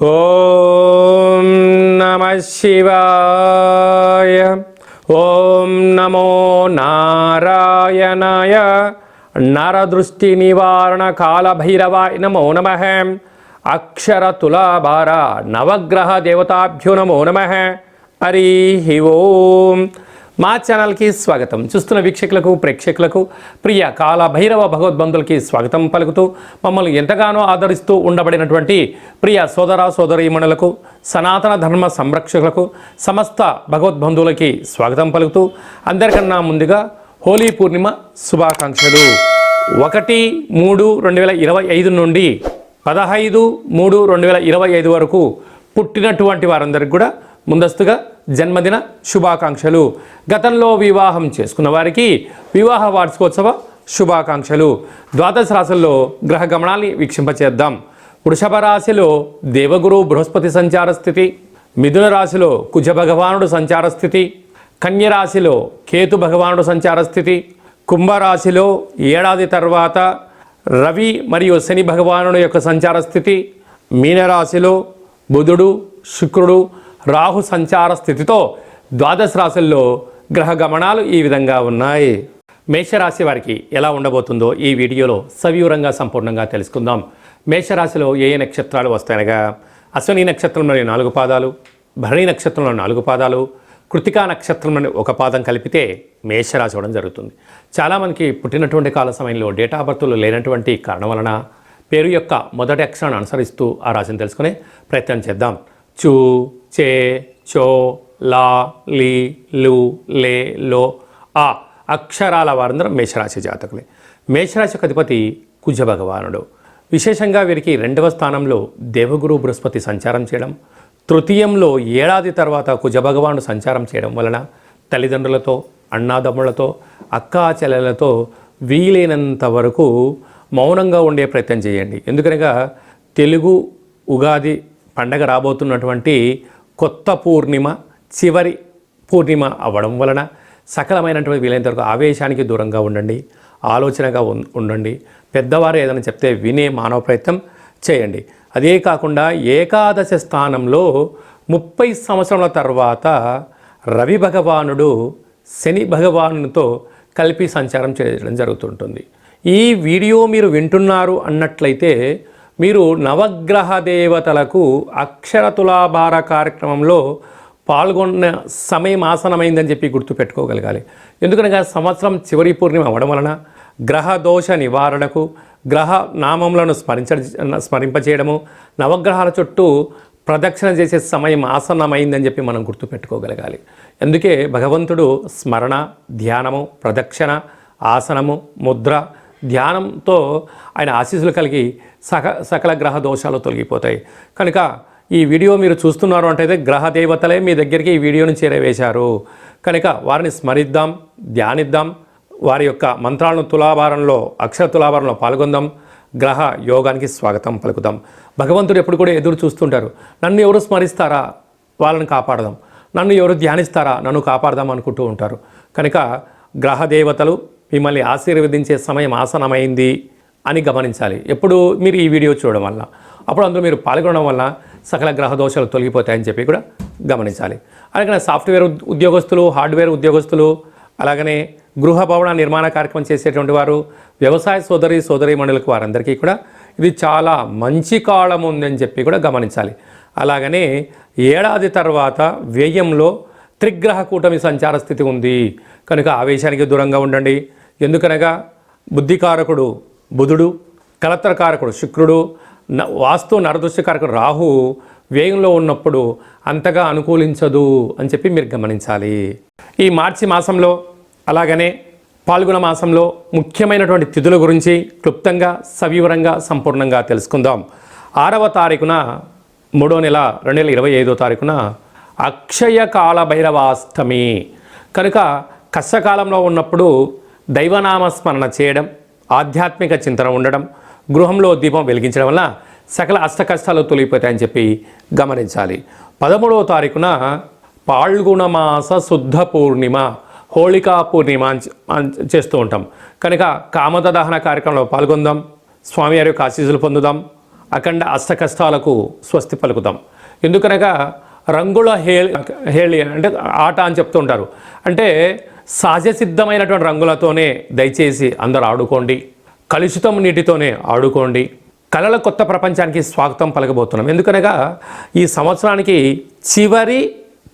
ఓం నమః శివాయ. ఓం నమో నారాయణాయ. నరదృష్టి నివారణ కాళభైరవాయ నమో నమః. అక్షర తులాభార నవగ్రహ దేవతాభ్యో నమో నమః. హరి ఓం. మా ఛానల్కి స్వాగతం. చూస్తున్న వీక్షకులకు ప్రేక్షకులకు ప్రియ కాళభైరవ భగవద్బంధులకి స్వాగతం పలుకుతూ మమ్మల్ని ఎంతగానో ఆదరిస్తూ ఉండబడినటువంటి ప్రియ సోదర సోదరీమణులకు సనాతన ధర్మ సంరక్షకులకు సమస్త భగవద్బంధువులకి స్వాగతం పలుకుతూ అందరికన్నా ముందుగా హోలీ పూర్ణిమ శుభాకాంక్షలు. 1/3/2025 నుండి 15/3/2025 వరకు పుట్టినటువంటి వారందరికీ కూడా ముందస్తుగా జన్మదిన శుభాకాంక్షలు. గతంలో వివాహం చేసుకున్న వారికి వివాహ వార్షికోత్సవ శుభాకాంక్షలు. ద్వాదశ రాశుల్లో గ్రహ గమనాన్ని వీక్షింపచేద్దాం. వృషభ రాశిలో దేవగురు బృహస్పతి సంచార స్థితి, మిథున రాశిలో కుజ భగవానుడు సంచార స్థితి, కన్య రాశిలో కేతు భగవానుడు సంచార స్థితి, కుంభరాశిలో ఏడాది తర్వాత రవి మరియు శని భగవానుడు యొక్క సంచార స్థితి, మీనరాశిలో బుధుడు శుక్రుడు రాహు సంచార స్థితితో ద్వాదశ రాశుల్లో గ్రహ గమనాలు ఈ విధంగా ఉన్నాయి. మేషరాశి వారికి ఎలా ఉండబోతుందో ఈ వీడియోలో సవివరంగా సంపూర్ణంగా తెలుసుకుందాం. మేషరాశిలో ఏ నక్షత్రాలు వస్తాయనగా అశ్విని నక్షత్రంలోని 4 పాదాలు, భరణి నక్షత్రంలోని 4 పాదాలు, కృతికా నక్షత్రంలోని 1 పాదం కలిపితే మేషరాశి అవ్వడం జరుగుతుంది. చాలామందికి పుట్టినటువంటి కాల సమయంలో డేట్ ఆఫ్ బర్త్లు లేనటువంటి కారణం వలన పేరు యొక్క మొదటి అక్షరాన్ని అనుసరిస్తూ ఆ రాశిని తెలుసుకునే ప్రయత్నం చేద్దాం. చూ, చే, చో, లా, లీ, లు, లే, లో, ఆ అక్షరాల వారందరూ మేషరాశి జాతకులే. మేషరాశి అధిపతి కుజ భగవానుడు. విశేషంగా వీరికి 2వ స్థానంలో దేవగురు బృహస్పతి సంచారం చేయడం, తృతీయంలో ఏడాది తర్వాత కుజ భగవానుడు సంచారం చేయడం వలన తల్లిదండ్రులతో, అన్నాదమ్ములతో, అక్కా చెల్లెలతో వీలైనంత వరకు మౌనంగా ఉండే ప్రయత్నం చేయండి. ఎందుకనగా తెలుగు ఉగాది పండగ రాబోతున్నటువంటి కొత్త పూర్ణిమ చివరి పూర్ణిమ అవ్వడం వలన సకలమైనటువంటి వీలైనంత వరకు ఆవేశానికి దూరంగా ఉండండి, ఆలోచనగా ఉండండి. పెద్దవారు ఏదైనా చెప్తే వినే మానవ ప్రయత్నం చేయండి. అదే కాకుండా ఏకాదశ స్థానంలో 30 సంవత్సరాల తర్వాత రవి భగవానుడు శని భగవానునితో కలిపి సంచారం చేయడం జరుగుతుంటుంది. ఈ వీడియో మీరు వింటున్నారు అన్నట్లయితే మీరు నవగ్రహ దేవతలకు అక్షర తులాభార కార్యక్రమంలో పాల్గొన్న సమయం ఆసనమైందని చెప్పి గుర్తుపెట్టుకోగలగాలి. ఎందుకనగా సంవత్సరం చివరి పూర్ణిమ అవ్వడం వలన గ్రహ దోష నివారణకు గ్రహ నామములను స్మరింపచేయడము, నవగ్రహాల చుట్టూ ప్రదక్షిణ చేసే సమయం ఆసన్నమైందని చెప్పి మనం గుర్తుపెట్టుకోగలగాలి. అందుకే భగవంతుడు స్మరణ, ధ్యానము, ప్రదక్షిణ, ఆసనము, ముద్ర, ధ్యానంతో ఆయన ఆశీస్సులు కలిగి సకల గ్రహ దోషాలు తొలగిపోతాయి. కనుక ఈ వీడియో మీరు చూస్తున్నారు అంటే గ్రహ దేవతలే మీ దగ్గరికి ఈ వీడియోను చేరవేశారు. కనుక వారిని స్మరిద్దాం, ధ్యానిద్దాం, వారి యొక్క మంత్రాలను తులాభారంలో అక్షర తులాభారంలో పాల్గొందాం. గ్రహ యోగానికి స్వాగతం పలుకుదాం. భగవంతుడు ఎప్పుడు కూడా ఎదురు చూస్తుంటారు. నన్ను ఎవరు స్మరిస్తారా వాళ్ళని కాపాడదాం, నన్ను ఎవరు ధ్యానిస్తారా నన్ను కాపాడదాం అనుకుంటూ ఉంటారు. కనుక గ్రహ దేవతలు మిమ్మల్ని ఆశీర్వదించే సమయం ఆసనమైంది అని గమనించాలి. ఎప్పుడు మీరు ఈ వీడియో చూడడం వల్ల, అప్పుడు అందులో మీరు పాల్గొనడం వల్ల సకల గ్రహ దోషాలు తొలగిపోతాయని చెప్పి కూడా గమనించాలి. అలాగనే సాఫ్ట్వేర్ ఉద్యోగస్తులు, హార్డ్వేర్ ఉద్యోగస్తులు, అలాగనే గృహ భవన నిర్మాణ కార్యక్రమం చేసేటువంటి వారు, వ్యవసాయ సోదరీమణులకు వారందరికీ కూడా ఇది చాలా మంచి కాలం ఉందని చెప్పి కూడా గమనించాలి. అలాగనే ఏడాది తర్వాత వ్యయంలో త్రిగ్రహ కూటమి సంచార స్థితి ఉంది. కనుక ఆవేశానికి దూరంగా ఉండండి. ఎందుకనగా బుద్ధికారకుడు బుధుడు, కలత్రకారకుడు శుక్రుడు, వాస్తు నరదృష్టికారకుడు రాహు వ్యయంలో ఉన్నప్పుడు అంతగా అనుకూలించదు అని చెప్పి మీరు గమనించాలి. ఈ మార్చి మాసంలో అలాగనే పాల్గొన మాసంలో ముఖ్యమైనటువంటి తిథుల గురించి క్లుప్తంగా సవివరంగా సంపూర్ణంగా తెలుసుకుందాం. 6వ తారీఖున 3వ నెల 2025 తారీఖున అక్షయ కాళభైరవాష్టమి. కనుక కష్టకాలంలో ఉన్నప్పుడు దైవనామస్మరణ చేయడం, ఆధ్యాత్మిక చింతన ఉండడం, గృహంలో దీపం వెలిగించడం వల్ల సకల అష్టకష్టాలు తొలగిపోతాయని చెప్పి గమనించాలి. 13వ తారీఖున పాల్గొనమాస శుద్ధ పూర్ణిమ, హోళికా పూర్ణిమ చేస్తూ ఉంటాం. కనుక కామద దహన కార్యక్రమంలో పాల్గొందాం, స్వామివారి యొక్క ఆశీస్సులు పొందుదాం. అఖండ అష్టకష్టాలకు స్వస్తి పలుకుతాం. ఎందుకనగా రంగుల హేళి అంటే ఆట అని చెప్తూ ఉంటారు. అంటే సహజ సిద్ధమైనటువంటి రంగులతోనే దయచేసి అందరూ ఆడుకోండి, కలుషితం నీటితోనే ఆడుకోండి. కళల కొత్త ప్రపంచానికి స్వాగతం పలకబోతున్నాం. ఎందుకనగా ఈ సంవత్సరానికి చివరి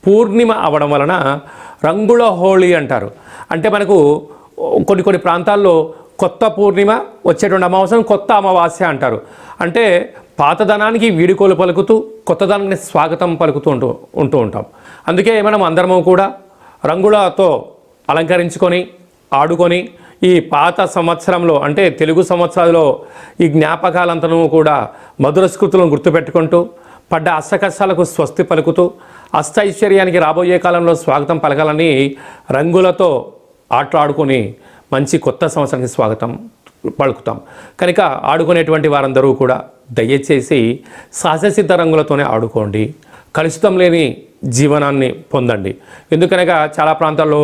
పూర్ణిమ అవడం వలన రంగుల హోళీ అంటారు. అంటే మనకు కొన్ని ప్రాంతాల్లో కొత్త పూర్ణిమ, వచ్చేటువంటి అమావాస్యను కొత్త అమావాస్య అంటారు. అంటే పాతదనానికి వీడుకోలు పలుకుతూ కొత్తదనానికి స్వాగతం పలుకుతూ ఉంటూ ఉంటాం. అందుకే మనం అందరము కూడా రంగులతో అలంకరించుకొని ఆడుకొని ఈ పాత సంవత్సరంలో అంటే తెలుగు సంవత్సరాల్లో ఈ జ్ఞాపకాలంతనూ కూడా మధుర స్మృతులను గుర్తుపెట్టుకుంటూ పడ్డ అష్టకష్టాలకు స్వస్తి పలుకుతూ అష్టైశ్వర్యానికి రాబోయే కాలంలో స్వాగతం పలకాలని రంగులతో ఆటలాడుకొని మంచి కొత్త సంవత్సరానికి స్వాగతం పలుకుతాం. కనుక ఆడుకునేటువంటి వారందరూ కూడా దయచేసి సహజసిద్ధ రంగులతోనే ఆడుకోండి, కలుషితం లేని జీవనాన్ని పొందండి. ఎందుకనగా చాలా ప్రాంతాల్లో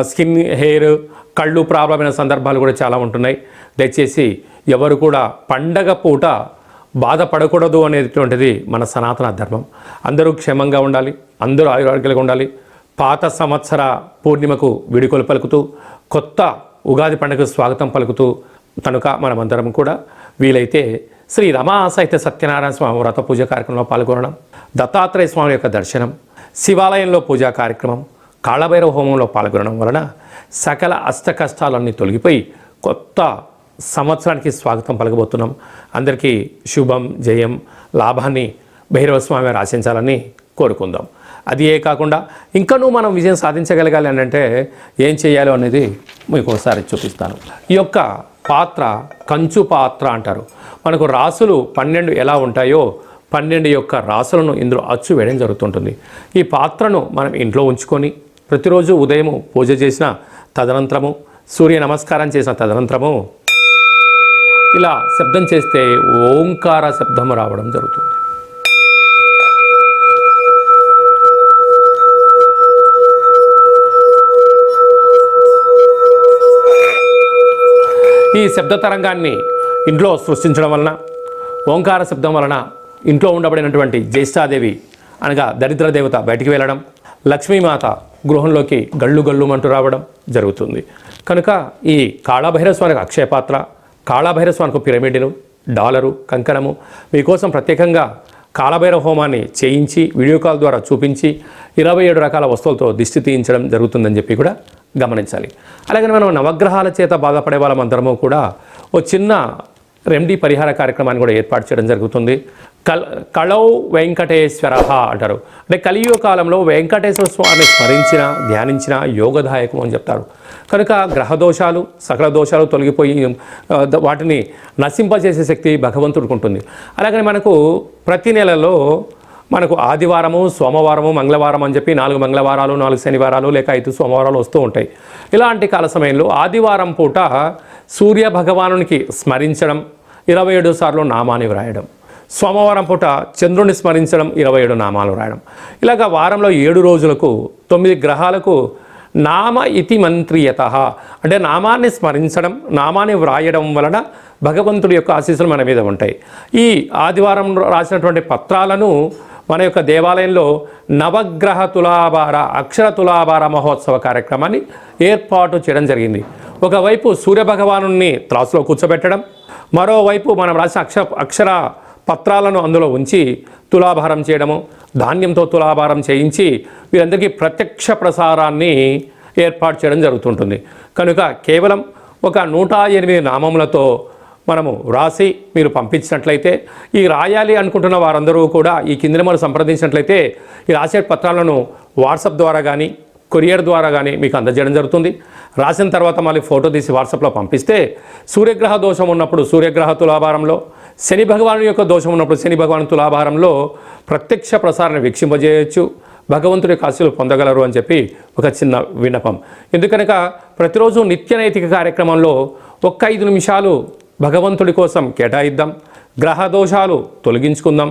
స్కిన్, హెయిర్, కళ్ళు ప్రాబ్లం అయిన సందర్భాలు కూడా చాలా ఉంటున్నాయి. దయచేసి ఎవరు కూడా పండగ పూట బాధపడకూడదు అనేటువంటిది మన సనాతన ధర్మం. అందరూ క్షేమంగా ఉండాలి, అందరూ ఆయురారోగ్యాలుగా ఉండాలి. పాత సంవత్సర పూర్ణిమకు వీడుకోలు పలుకుతూ కొత్త ఉగాది పండుగకు స్వాగతం పలుకుతూ కనుక మనమందరం కూడా వీలైతే శ్రీ రమా సహిత సత్యనారాయణ స్వామి వ్రత పూజ కార్యక్రమంలో పాల్గొనడం, దత్తాత్రేయ స్వామి యొక్క దర్శనం, శివాలయంలో పూజా కార్యక్రమం, కాళభైరవ హోమంలో పాల్గొనడం వలన సకల అష్ట కష్టాలన్నీ తొలగిపోయి కొత్త సంవత్సరానికి స్వాగతం పలకబోతున్నాం. అందరికీ శుభం, జయం, లాభాన్ని భైరవ స్వామి వారు ఆశించాలని కోరుకుందాం. అది ఏ కాకుండా ఇంకనూ మనం విజయం సాధించగలగాలి అని అంటే ఏం చేయాలో అనేది మీకు ఒకసారి చూపిస్తాను. ఈ యొక్క పాత్ర కంచు పాత్ర అంటారు. మనకు రాసులు 12 ఎలా ఉంటాయో 12 యొక్క రాసులను ఇందులో అచ్చు వేయడం జరుగుతుంటుంది. ఈ పాత్రను మనం ఇంట్లో ఉంచుకొని ప్రతిరోజు ఉదయం పూజ చేసిన తదనంతరము, సూర్య నమస్కారం చేసిన తదనంతరము ఇలా శబ్దం చేస్తే ఓంకార శబ్దం రావడం జరుగుతుంది. ఈ శబ్ద తరంగాన్ని ఇంట్లో సృష్టించడం వలన, ఓంకార శబ్దం వలన ఇంట్లో ఉండబడినటువంటి జ్యేష్ఠాదేవి అనగా దరిద్ర దేవత బయటికి వెళ్ళడం, లక్ష్మీమాత గృహంలోకి గళ్ళు గళ్ళుమంటూ రావడం జరుగుతుంది. కనుక ఈ కాళభైరవ స్వామికి అక్షయపాత్ర, కాళభైరవ స్వామికి పిరమిడ్లు, డాలరు, కంకణము మీకోసం ప్రత్యేకంగా కాళభైరవ హోమాన్ని చేయించి వీడియో కాల్ ద్వారా చూపించి 27 రకాల వస్తువులతో దిష్టి తీయించడం జరుగుతుందని చెప్పి కూడా గమనించాలి. అలాగే మనం నవగ్రహాల చేత బాధపడే వాళ్ళమందరము కూడా ఓ చిన్న రెమెడీ పరిహార కార్యక్రమాన్ని కూడా ఏర్పాటు చేయడం జరుగుతుంది. కళౌ వెంకటేశ్వర అంటారు. అంటే కలియుగ కాలంలో వెంకటేశ్వర స్వామిని స్మరించిన, ధ్యానించిన యోగదాయకం అని చెప్తారు. కనుక గ్రహ దోషాలు, సకల దోషాలు తొలగిపోయి వాటిని నశింపజేసే శక్తి భగవంతుడికి ఉంటుంది. అలాగని మనకు ప్రతి నెలలో మనకు ఆదివారము, సోమవారము, మంగళవారం అని చెప్పి 4 మంగళవారాలు, 4 శనివారాలు లేక 5 సోమవారాలు వస్తూ ఉంటాయి. ఇలాంటి కాల సమయంలో ఆదివారం పూట సూర్య భగవానునికి స్మరించడం, 27 సార్లు నామాన్ని వ్రాయడం, సోమవారం పూట చంద్రుని స్మరించడం, 27 నామాలు వ్రాయడం. ఇలాగ వారంలో 7 రోజులకు 9 గ్రహాలకు నామ ఇతి మంత్రియత అంటే నామాన్ని స్మరించడం, నామాన్ని వ్రాయడం వలన భగవంతుడి యొక్క ఆశీస్సులు మన మీద ఉంటాయి. ఈ ఆదివారం రాసినటువంటి పత్రాలను మన యొక్క దేవాలయంలో నవగ్రహ తులాభార, అక్షర తులాభార మహోత్సవ కార్యక్రమాన్ని ఏర్పాటు చేయడం జరిగింది. ఒకవైపు సూర్యభగవాను త్రాసులో కూర్చోబెట్టడం, మరోవైపు మనం రాసిన అక్షర పత్రాలను అందులో ఉంచి తులాభారం చేయడము, ధాన్యంతో తులాభారం చేయించి వీరందరికీ ప్రత్యక్ష ప్రసారాన్ని ఏర్పాటు చేయడం జరుగుతుంటుంది. కనుక కేవలం ఒక 108 నామములతో మనము రాసి మీరు పంపించినట్లయితే, ఈ రాయాలి అనుకుంటున్న వారందరూ కూడా ఈ కింద నెంబర్ సంప్రదించినట్లయితే ఈ రాసే పత్రాలను వాట్సాప్ ద్వారా కానీ కొరియర్ ద్వారా కానీ మీకు అందజేయడం జరుగుతుంది. రాసిన తర్వాత మళ్ళీ ఫోటో తీసి వాట్సాప్లో పంపిస్తే సూర్యగ్రహ దోషం ఉన్నప్పుడు సూర్యగ్రహ తులాభారంలో, శని భగవాను యొక్క దోషం ఉన్నప్పుడు శని భగవాను తులాభారంలో ప్రత్యక్ష ప్రసారాన్ని వీక్షింపజేయచ్చు, భగవంతుడి ఆశీస్సులు పొందగలరు అని చెప్పి ఒక చిన్న విన్నపం. ఎందుకనక ప్రతిరోజు నిత్య నైతిక కార్యక్రమంలో 5 నిమిషాలు భగవంతుడి కోసం కేటాయిద్దాం, గ్రహ దోషాలు తొలగించుకుందాం,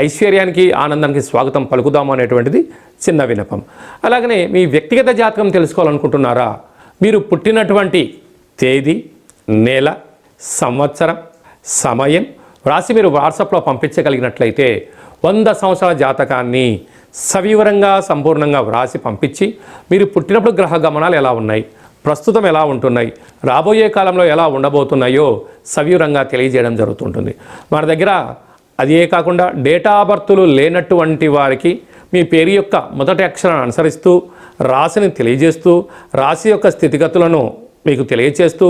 ఐశ్వర్యానికి ఆనందానికి స్వాగతం పలుకుదాం అనేటువంటిది చిన్న విన్నపం. అలాగనే మీ వ్యక్తిగత జాతకం తెలుసుకోవాలనుకుంటున్నారా? మీరు పుట్టినటువంటి తేదీ, నెల, సంవత్సరం, సమయం, వ్రాసి మీరు వాట్సాప్లో పంపించగలిగినట్లయితే 100 సంవత్సరాల జాతకాన్ని సవివరంగా సంపూర్ణంగా వ్రాసి పంపించి మీరు పుట్టినప్పుడు గ్రహ గమనాలు ఎలా ఉన్నాయి, ప్రస్తుతం ఎలా ఉంటున్నాయి, రాబోయే కాలంలో ఎలా ఉండబోతున్నాయో సవివరంగా తెలియజేయడం జరుగుతుంటుంది. మన దగ్గర అదే కాకుండా డేటా ఆఫ్ బర్త్లు లేనటువంటి వారికి మీ పేరు యొక్క మొదటి అక్షరాన్ని అనుసరిస్తూ రాశిని తెలియజేస్తూ రాశి యొక్క స్థితిగతులను మీకు తెలియజేస్తూ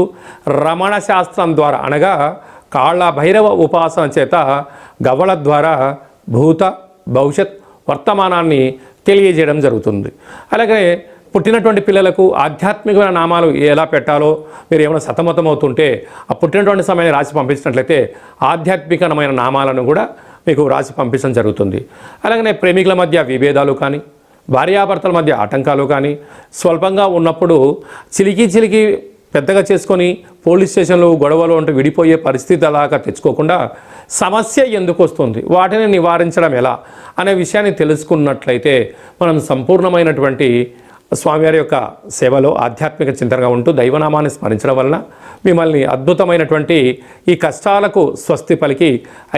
రమణ శాస్త్రం ద్వారా అనగా కాళ్ళ భైరవ ఉపాసన చేత గవ్వల ద్వారా భూత భవిష్యత్ వర్తమానాన్ని తెలియజేయడం జరుగుతుంది. అలాగే పుట్టినటువంటి పిల్లలకు ఆధ్యాత్మికమైన నామాలు ఎలా పెట్టాలో మీరు ఏమైనా సతమతమవుతుంటే ఆ పుట్టినటువంటి సమయాన్ని రాసి పంపించినట్లయితే ఆధ్యాత్మికమైన నామాలను కూడా మీకు రాసి పంపించడం జరుగుతుంది. అలాగనే ప్రేమికుల మధ్య విభేదాలు కానీ భార్యాభర్తల మధ్య ఆటంకాలు కానీ స్వల్పంగా ఉన్నప్పుడు చిలికి పెద్దగా చేసుకొని పోలీస్ స్టేషన్లు గొడవలు అంటూ విడిపోయే పరిస్థితి అలాగా తెచ్చుకోకుండా సమస్య ఎందుకు వస్తుంది, వాటిని నివారించడం ఎలా అనే విషయాన్ని తెలుసుకున్నట్లయితే మనం సంపూర్ణమైనటువంటి స్వామివారి యొక్క సేవలో ఆధ్యాత్మిక చింతనగా ఉంటూ దైవనామాన్ని స్మరించడం వలన మిమ్మల్ని అద్భుతమైనటువంటి ఈ కష్టాలకు స్వస్తి పలికి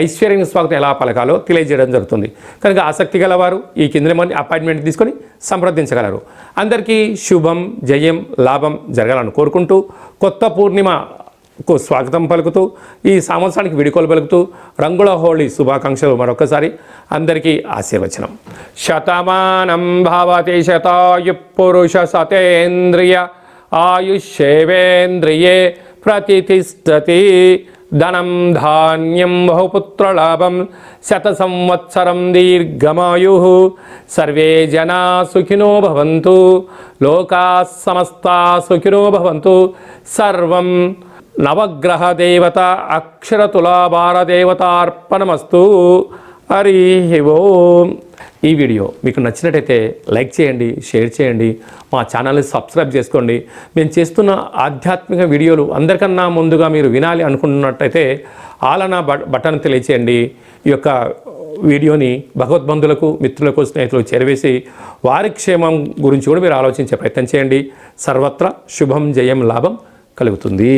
ఐశ్వర్యం స్వాగతం ఎలా పలకాలో తెలియజేయడం జరుగుతుంది. కనుక ఆసక్తి గలవారు ఈ కింద మంది అపాయింట్మెంట్ తీసుకొని సంప్రదించగలరు. అందరికీ శుభం, జయం, లాభం జరగాలని కోరుకుంటూ కొత్త పూర్ణిమకు స్వాగతం పలుకుతూ ఈ సంవత్సరానికి విడుకోలు పలుకుతూ రంగుల హోళీ శుభాకాంక్షలు మరొకసారి అందరికీ ఆశీర్వచనం. శతమానం భవతి శతాయు పురుష సతేంద్రియ ఆయుష్యేవేంద్రియే ప్రతిష్టతి. ధనం ధాన్యం బహుపుత్రలాభం శత సంవత్సరం దీర్ఘమాయు. సర్వే జనా సుఖినో భవంతు. లోకా సమస్తా సుఖినో భవంతు. సర్వం నవగ్రహ దేవత అక్షరతులాభార దేవతార్పణమస్తు. హరి ఓం. ఈ వీడియో మీకు నచ్చినట్టయితే లైక్ చేయండి, షేర్ చేయండి, మా ఛానల్ని సబ్స్క్రైబ్ చేసుకోండి. మేము చేస్తున్న ఆధ్యాత్మిక వీడియోలు అందరికన్నా ముందుగా మీరు వినాలి అనుకుంటున్నట్టయితే ఆలనా బటన్ తెలియచేయండి. ఈ యొక్క వీడియోని భగవద్బంధులకు, మిత్రులకు, స్నేహితులకు చేరవేసి వారి క్షేమం గురించి కూడా మీరు ఆలోచించే ప్రయత్నం చేయండి. సర్వత్రా శుభం, జయం, లాభం కలుగుతుంది.